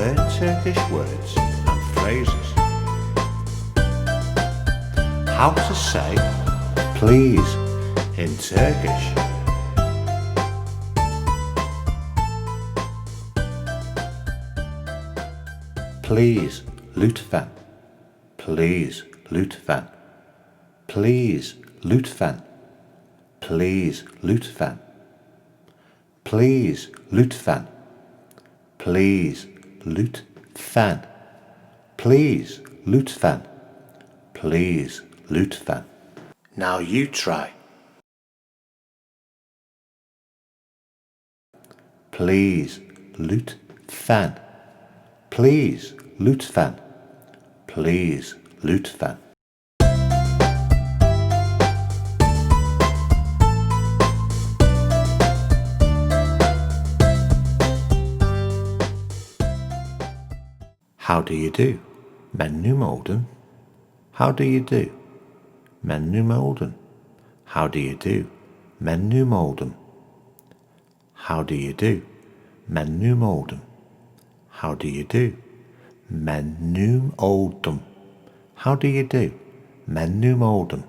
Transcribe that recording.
learn Turkish words and phrases. How to say please in Turkish. Please, lütfen. Please, lütfen. Please, lütfen. Please, lütfen. Please, lütfen. Please, lütfen. Please, lütfen. Please, lütfen. Now you try. Please, lütfen. Please, lütfen. Please, lütfen. How do you do? Memnun oldun. How do you do? Memnun oldun. How do you do? Memnun oldum. How do you do? Memnun oldum. How do you do? Memnun oldum. How do you do? Memnun oldum.